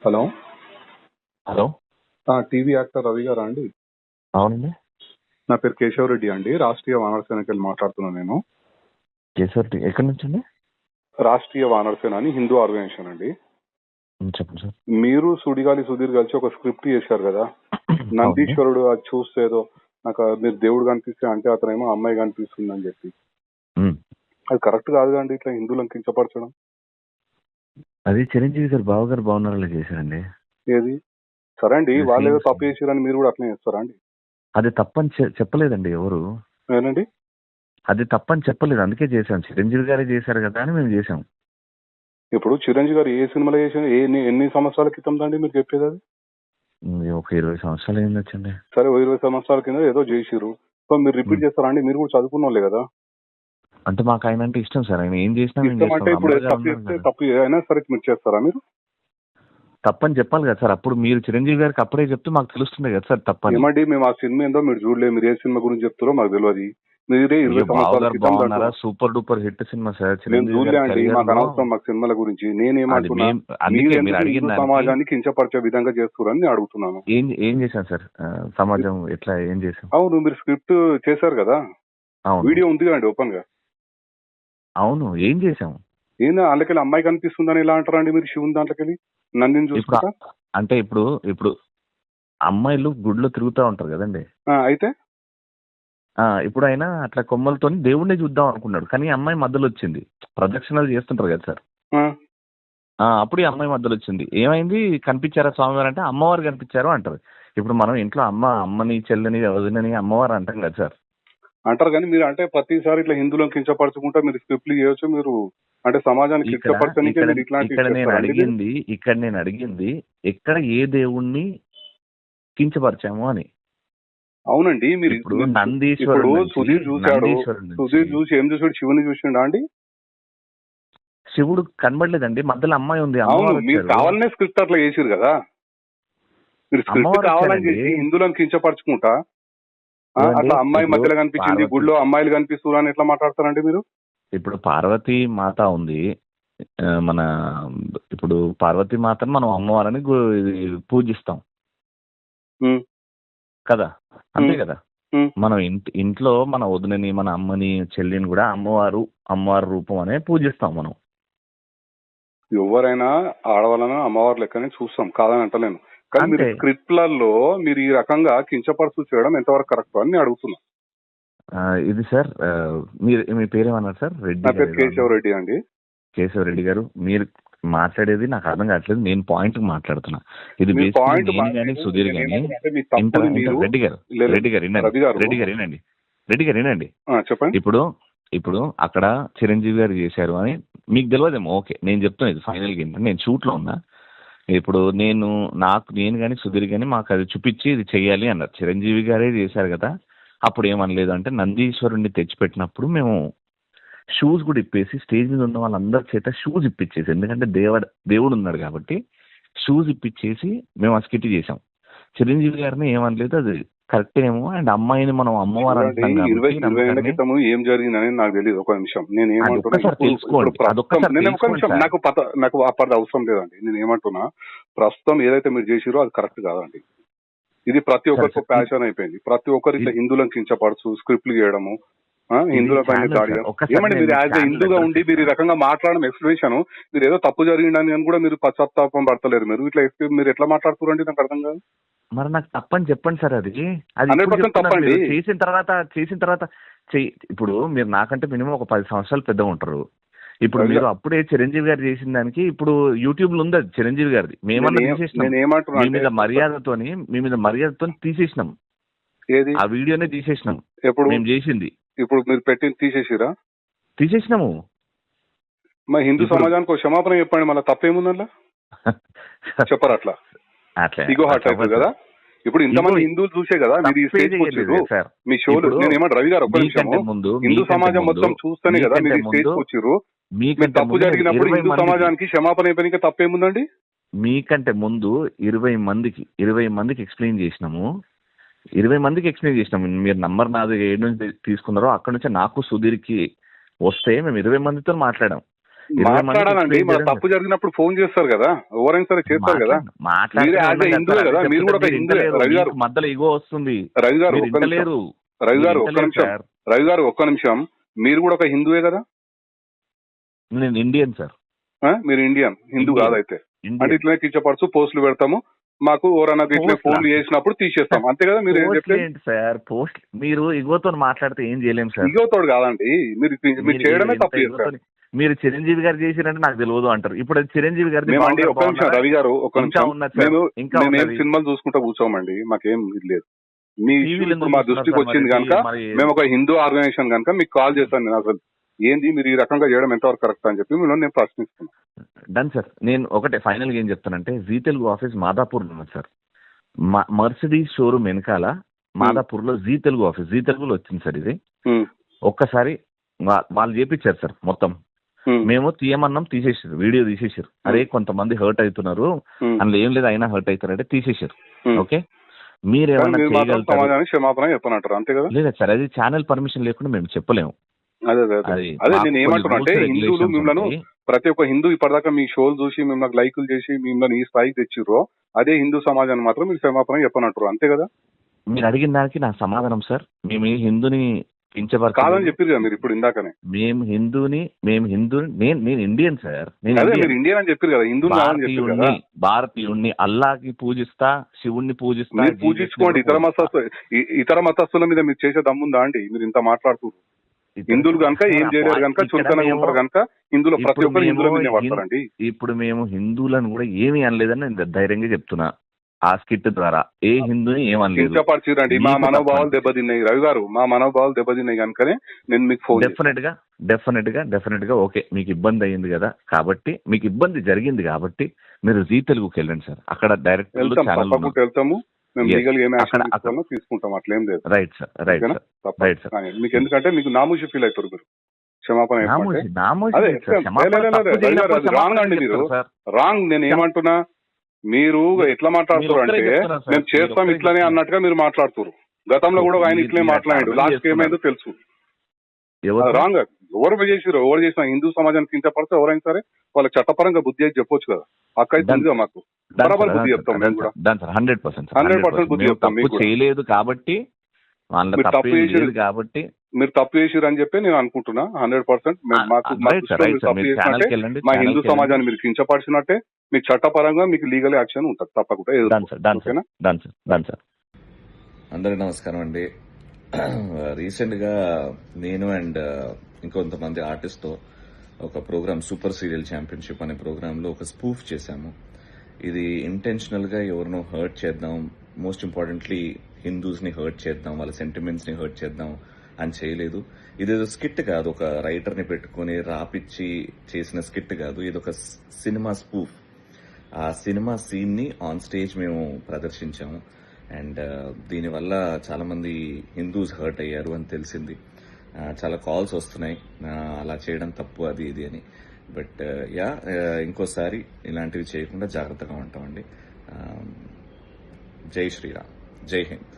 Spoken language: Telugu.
Hello. Hello. TV actor Ravi గారా అండి? అవునండి. నా పేరు కేశవరెడ్డి అండి. రాష్ట్రీయ వానర సేనకి వెళ్ళి మాట్లాడుతున్నాను నేను. కేశవరెడ్డి ఎక్కడి నుంచి అండి? రాష్ట్రీయ వానర సేన అని హిందూ ఆర్గనైజేషన్ అండి. చెప్పండి సార్. మీరు సుడిగాలి సుధీర్ కలిసి ఒక స్క్రిప్ట్ చేశారు కదా, నందీశ్వరుడు. అది చూస్తే ఏదో నాకు మీరు దేవుడు కనిపిస్తే అంటే అతనేమో అమ్మాయి కనిపిస్తుంది అని చెప్పి. అది కరెక్ట్ కాదు అండి, ఇట్లా హిందువులను కించపరచడం. అది చిరంజీవి గారు బావగారు బాగున్నారని చేశారండి. ఏది సరే అండి, వాళ్ళు ఏదో తప్పు చేశారని మీరు కూడా అట్లనే చేస్తారా అండి? అది తప్పని చెప్పలేదండి ఎవరు. ఏనండి? అది తప్పని చెప్పలేదు, అందుకే చేశాం. చిరంజీవి గారే చేశారు కదా అని మేము చేశాం. ఇప్పుడు చిరంజీవి గారు ఏ సినిమాలో చేసిన ఎన్ని సంవత్సరాల క్రితం అండి మీరు చెప్పేది? అది ఒక 20 సంవత్సరాలు ఏం వచ్చింది. సరే, 20 సంవత్సరాల కింద ఏదో చేసిరు. సో మీరు రిపీట్ చేస్తారా అండి? మీరు కూడా చదువుకున్న వాళ్ళే కదా. అంటే మాకు ఆయన అంటే ఇష్టం సార్. ఆయన ఏం చేసినా ఇష్టం అంటే ఇప్పుడు తప్పు అయినా సరే మీరు చేస్తారా? మీరు తప్పని చెప్పాలి కదా సార్. అప్పుడు మీరు చిరంజీవి గారికి అప్పుడే చెప్తే మాకు తెలుస్తుంది కదా సార్ తప్పని. ఏమండి, మేము ఆ సినిమా ఏందో మీరు చూడలేదు. మీరు ఏ సినిమా గురించి చెప్తారో మాకు తెలియదు. మీరే 20 సంవత్సరాల క్రితం super duper hit cinema sir. నేను చూడలే అండి, మాకు అనవసరం మాకు సినిమాల గురించి. నేనేమంటున్నా, మీరు సమాజాన్ని కించపరిచే విధంగా చేస్తున్నారని నేను అడుగుతున్నాను. ఏం చేశాను సార్? సమాజం ఎట్లా ఏం చేశాం? అవును, మీరు స్క్రిప్ట్ చేశారు కదా, వీడియో ఉంది కదండి ఓపెన్ గా. అవును, ఏం చేశాం? అందుకెళ్ళి అమ్మాయి కనిపిస్తుందని ఎలా అంటారండి మీరు? శివుని దాంట్లోకెళ్ళి నందిని చూసుకుంటా అంటే ఇప్పుడు అమ్మాయిలు గుడిలో తిరుగుతూ ఉంటారు కదండి. అయితే ఇప్పుడు ఆయన అట్లా కొమ్మలతో దేవుడిని చూద్దాం అనుకున్నాడు, కానీ అమ్మాయి మధ్యలో వచ్చింది. ప్రదక్షిణలు చేస్తుంటారు కదా సార్. అప్పుడు ఈ అమ్మాయి మధ్యలో వచ్చింది. ఏమైంది, కనిపించారా స్వామివారు అంటే అమ్మవారు కనిపించారు అంటారు. ఇప్పుడు మనం ఇంట్లో అమ్మని చెల్లని వదినని అమ్మవారు అంటాం కదా సార్. అంటారు, కానీ మీరు అంటే ప్రతిసారి ఇట్లా హిందువులను కించపరచుకుంటా మీరు స్క్రిప్ట్లు చేయొచ్చు. మీరు అంటే సమాజానికి ఇక్కడ నేను అడిగింది ఎక్కడ ఏ దేవుణ్ణి కించపరిచాము అని. అవునండి, మీరు ఇప్పుడు నందీశ్వరుడు సుధీర్ చూశాడు. సుధీర్ చూసి ఏం చూసాడు? శివుని చూసిండా అండి? శివుడు కనబడలేదండి, మధ్యలో అమ్మాయి ఉంది. అవును, మీరు కావాలనే స్క్రిప్ట్ అట్లా చేసిరు కదా. మీరు స్క్రిప్ట్ కావాలని చేసి హిందువులను కించపరచుకుంటా అట్లా అమ్మాయి మధ్యలో కనిపించింది, గుడిలో అమ్మాయిలు కనిపిస్తున్నారు అని ఎట్లా మాట్లాడతారండి మీరు? ఇప్పుడు పార్వతీ మాత ఉంది మన. ఇప్పుడు పార్వతీ మాతను మనం అమ్మవారని పూజిస్తాం కదా, అంతే కదా. మనం ఇంట్లో మన వదినని, మన అమ్మని, చెల్లిని కూడా అమ్మవారు రూపం అనే పూజిస్తాం మనం. ఎవరైనా ఆడవాళ్ళని అమ్మవారి లెక్కనే చూస్తాం, కాదని అంటలేను. కానీ మీరు స్క్రిప్ట్లలో మీరు ఈ రకంగా కించపరుచు చేయడం ఎంతవరకు కరెక్ట్ అని నేను అడుగుతున్నా. ఇది సార్, మీ పేరేమన్నారు సార్? రెడ్డి. నా పేరు కేశవరెడ్డి అండి. కేశవరెడ్డి గారు, మీరు మాట్లాడేది నాకు అర్థం కావట్లేదు. నేను పాయింట్ మాట్లాడుతున్నా. ఇది సుధీర్ గాని రెడ్డి గారు వినండి. చెప్పండి. ఇప్పుడు అక్కడ చిరంజీవి గారు చేశారు అని మీకు తెలియదేమో. ఓకే, నేను చెప్తున్నా ఇది ఫైనల్ గా. నేను షూట్ లో ఉన్నా. ఇప్పుడు నేను కానీ సుధీర్ గాని మాకు అది చూపించి ఇది చెయ్యాలి అన్నారు. చిరంజీవి గారే చేశారు కదా. అప్పుడు ఏమనలేదు అంటే నందీశ్వరుణ్ణి తెచ్చిపెట్టినప్పుడు మేము షూస్ కూడా ఇప్పేసి స్టేజ్ మీద ఉన్న వాళ్ళందరి చేత షూస్ ఇప్పించేసి, ఎందుకంటే దేవుడు ఉన్నాడు కాబట్టి షూస్ ఇప్పించేసి మేము ఆ స్కిట్ చేసాం. చిరంజీవి గారిని ఏమనలేదు, అది కరెక్ట్ ఏమో. అండ్ అమ్మాయిని మనం అమ్మవారు అంటాం కాబట్టి ఏం జరిగిందని నాకు తెలియదు. ఒక నిమిషం, నేను నాకు అప్పటి అవసరం లేదండి. నేను ఏమంటున్నా, ప్రస్తుతం ఏదైతే మీరు చేసిరో అది కరెక్ట్ కాదండి. ఇది ప్రతి ఒక్కరికి ప్యాషన్ అయిపోయింది. ప్రతి ఒక్కరు ఇట్లా హిందువులను కించపరచు స్క్రిప్ట్లు చేయడము, హిందువుల పైన దాడి. ఏమండి, మీరు యాజ్ ఎ హిందూగా ఉండి మీరు ఈ రకంగా మాట్లాడడం ఎక్స్ప్లెనేషన్, మీరు ఏదో తప్పు జరిగిందని కూడా మీరు పశ్చాత్తాపం పడతలేరు. మీరు ఇట్లా మీరు ఎట్లా మాట్లాడుతున్నారండి? నాకు అర్థం కాదు. మరి నాకు తప్పని చెప్పండి సార్. అది 100% తప్పండి. చేసిన తర్వాత ఇప్పుడు మీరు నాకంటే మినిమం ఒక 10 సంవత్సరాలు పెద్దగా ఉంటారు. ఇప్పుడు మీరు అప్పుడే చిరంజీవి గారు చేసిన దానికి ఇప్పుడు యూట్యూబ్ లో ఉంది అది చిరంజీవి గారిది. మేమన్నా తీసేసినాం, మీ మీద మర్యాదతో తీసేసినాం. ఆ వీడియోనే తీసేసినాం. ఎప్పుడు మేము చేసింది? ఇప్పుడు మీరు పెట్టింది తీసేసినాము. మరి హిందూ సమాజానికి ఒక క్షమాపణ చెప్పండి, మళ్ళీ తప్పేముందల్లా? చెప్పరు అట్లా ఇగో హార్ట్ అవుతుంది కదా. ఇప్పుడు ఇంతమంది హిందువులు చూసే కదా మీరు ఈ స్టేజ్ వచ్చారు మీ షోలు. నేను ఏమంటే రవి గారు ఒక్క నిమిషం, హిందూ సమాజం మొత్తం చూస్తేనే కదా మీరు ఈ స్టేజ్ వచ్చారు. మీరు తప్పు జరిగినప్పుడు హిందూ సమాజానికి క్షమాపణ అయిపోయిన తప్పేముందండి? మీకంటే ముందు 20 మందికి ఎక్స్ప్లెయిన్ చేసినాము. 20 మందికి ఎక్స్ప్లెయిన్ చేసినాము. మీరు నంబర్ నాది ఏడు నుంచి తీసుకున్నారో అక్కడ నుంచి నాకు సుధీర్కి వస్తే మేము 20 మందితో మాట్లాడాం. మాట్లాడాలండి. మన తప్పు జరిగినప్పుడు ఫోన్ చేస్తారు కదా, ఎవరైనా సరే చేస్తారు కదా. మీరు యాజ్ ఏ హిందువే కదా, మీరు కూడా ఒక హిందువే. రవి గారు మధ్యలో ఇగో వస్తుంది. రవి గారు ఒక్క నిమిషం, రవి గారు ఒక్క నిమిషం, రవి గారు ఒక్క నిమిషం. మీరు కూడా ఒక హిందువే కదా? నేను ఇండియన్ సార్. మీరు ఇండియన్, హిందూ కాదైతే. అంటే ఇట్లనే కించపరచు పోస్టులు పెడతాము, మాకు ఎవరన్నా ఇట్లా ఫోన్లు చేసినప్పుడు తీసేస్తాం, అంతే కదా? మీరు ఏం చెప్పలేదు సార్. పోస్ట్ మీరు ఇగోతో మాట్లాడితే ఏం చేయలేము సార్. ఇగోతోడు కాదండి, మీరు చేయడమే తప్పు చేస్తారు. మీరు చిరంజీవి గారు చేసిరంటే నాకు తెలియదు అంటారు. ఇప్పుడు చిరంజీవి గారు ఒక్క నిమిషం రవి గారు, ఒక్క నిమిషం. మేము సినిమాలు చూసుకుంటా కూర్చోమండి, మాకేం ఇది లేదు. మీ మా దృష్టికి వచ్చింది కనుక మేము ఒక హిందూ ఆర్గనైజేషన్ కనుక మీకు కాల్ చేస్తాను. నేను అసలు ఏంది మీరు ఈ రకంగా చేయడం ఎంతవరకు కరెక్ట్ అని చెప్పి మిమ్మల్ని నేను ప్రశ్నిస్తున్నాను. Done sir. నేను ఒకటే ఫైనల్ గా ఏం చెప్తానంటే, జీ తెలుగు ఆఫీస్ మాదాపూర్ లో ఉంది సార్. మర్సిడీస్ షోరూమ్ వెనకాల మాదాపూర్ లో జీ తెలుగు ఆఫీస్, జీ తెలుగులో వచ్చింది సార్ ఇది. ఒక్కసారి వాళ్ళు చేపించారు సార్ మొత్తం. మేము తీయమన్నాం, తీసేసారు, వీడియో తీసేసారు. అరే కొంతమంది హర్ట్ అవుతున్నారు, అందులో ఏం లేదు అయినా హర్ట్ అవుతారంటే తీసేసారు. ఓకే, మీరేమన్నా చేయగలుగుతారు? క్షమాపణ చెప్పనంటారు అంతే కదా? లేదా సార్, అది ఛానల్ పర్మిషన్ లేకుండా మేము చెప్పలేము. అదే నేను ఏమంటున్నా అంటే, హిందువులు మిమ్మల్ని, ప్రతి ఒక్క హిందూ ఇప్పటిదాకా మీ షోలు చూసి మిమ్మల్ని లైకులు చేసి మిమ్మల్ని ఈ స్థాయికి తెచ్చిర్రో, అదే హిందూ సమాజాన్ని మాత్రం మీరు క్షమాపణ చెప్పనంటారు అంతే కదా? మీరు అడిగిన దానికి నా సమాధానం సార్, మేము హిందూని కాదని చెప్పారు కదా మీరు ఇప్పుడు ఇందాకనే. మేము హిందూని నేను ఇండియన్ సార్. మీరు ఇండియన్ అని చెప్పారు కదా, హిందూ భారతీయుణ్ణి, అల్లాకి పూజిస్తా, శివుణ్ణి పూజిస్తా. మీరు పూజించుకోండి. ఇతర మతస్థుల మీద మీరు చేసే దమ్ముందా అండి? మీరు ఇంత మాట్లాడుతున్నారు. హిందువులు కనుక ఏం చేయలేరు కనుక, చులకనగా ఉంటారు కనుక హిందువులు ప్రతి ఒక్కరు హిందువుల మీద పడతారండి. ఇప్పుడు మేము హిందువులను కూడా ఏమీ అనలేదని నేను ధైర్యంగా చెప్తున్నా. ఆ స్కిట్ ద్వారా ఏ హిందూని ఏమనలేదు. కించపరిచిరండి, మా మనోభావాలు దెబ్బతిన్నాయి రవి గారు, మా మనోభావాలు దెబ్బతిన్నాయి కనుకనే నేను మీకు ఫోన్. డెఫినెట్ గా ఓకే, మీకు ఇబ్బంది అయ్యింది కదా, కాబట్టి మీకు ఇబ్బంది జరిగింది కాబట్టి మీరు జీ తెలుగుకి వెళ్ళండి సార్. అక్కడ డైరెక్ట్ వెళ్తాము, మేము లీగల్ ఏం యాక్షన్ తీసుకుంటాం, అట్లేం లేదు. Right sir. మీకు ఎందుకంటే మీకు నామూషి ఫీల్ అవుతారు మీరు. క్షమాపణ రాంగ్ అండి, మీరు రాంగ్. నేను ఏమంటున్నా, మీరు ఎట్లా మాట్లాడుతున్నారు అంటే మేము చేస్తాం ఇట్లానే అన్నట్టుగా మీరు మాట్లాడుతున్నారు. గతంలో కూడా ఆయన ఇట్లనే మాట్లాడాడు, లాస్ట్ ఏమైందో తెలుసు. రాంగ్. ఎవరు చేసిరు, ఎవరు చేసినా హిందూ సమాజానికి కించపడితే ఎవరైనా సరే వాళ్ళకి చట్టపరంగా బుద్ధి అయితే చెప్పొచ్చు కదా. హక్కు అయితే ఉందిగా మాకు, బరాబర్ బుద్ధి చెప్తాం మేము కూడా. 100% బుద్ధి చెప్తాం. మీకు చేయలేదు కాబట్టి, మీరు తప్పు చేసిరు అని చెప్పి నేను అనుకుంటున్నా. 100% మా హిందూ సమాజాన్ని మీరు కించపరిచినట్టే, మీకు చట్టపరంగా మీకు లీగల్ యాక్షన్ ఉంటుంది తప్పకుండా. అందరికి నమస్కారం అండి. రీసెంట్ గా నేను అండ్ ఇంకొంతమంది ఆర్టిస్ట్ తో ఒక ప్రోగ్రామ్, సూపర్ సీరియల్ ఛాంపియన్షిప్ అనే ప్రోగ్రామ్ లో ఒక స్పూఫ్ చేశాము. ఇది ఇంటెన్షనల్ గా ఎవరినో హర్ట్ చేద్దాం, మోస్ట్ ఇంపార్టెంట్లీ హిందూస్ ని హర్ట్ చేద్దాం, వాళ్ళ సెంటిమెంట్స్ ని హర్ట్ చేద్దాం అని చేయలేదు. ఇదేదో స్కిట్ కాదు, ఒక రైటర్ ని పెట్టుకుని రాపిచ్చి చేసిన స్కిట్ కాదు. ఇది ఒక సినిమా స్పూఫ్. ఆ సినిమా సీన్ ని ఆన్ స్టేజ్ మేము ప్రదర్శించాము. అండ్ దీనివల్ల చాలా మంది హిందూస్ హర్ట్ అయ్యారు అని తెలిసింది. చాలా కాల్స్ వస్తున్నాయి అలా చేయడం తప్పు అది ఇది అని. బట్ ఇంకోసారి ఇలాంటివి చేయకుండా జాగ్రత్తగా ఉంటామండి. జై శ్రీరామ్, జై హింద్.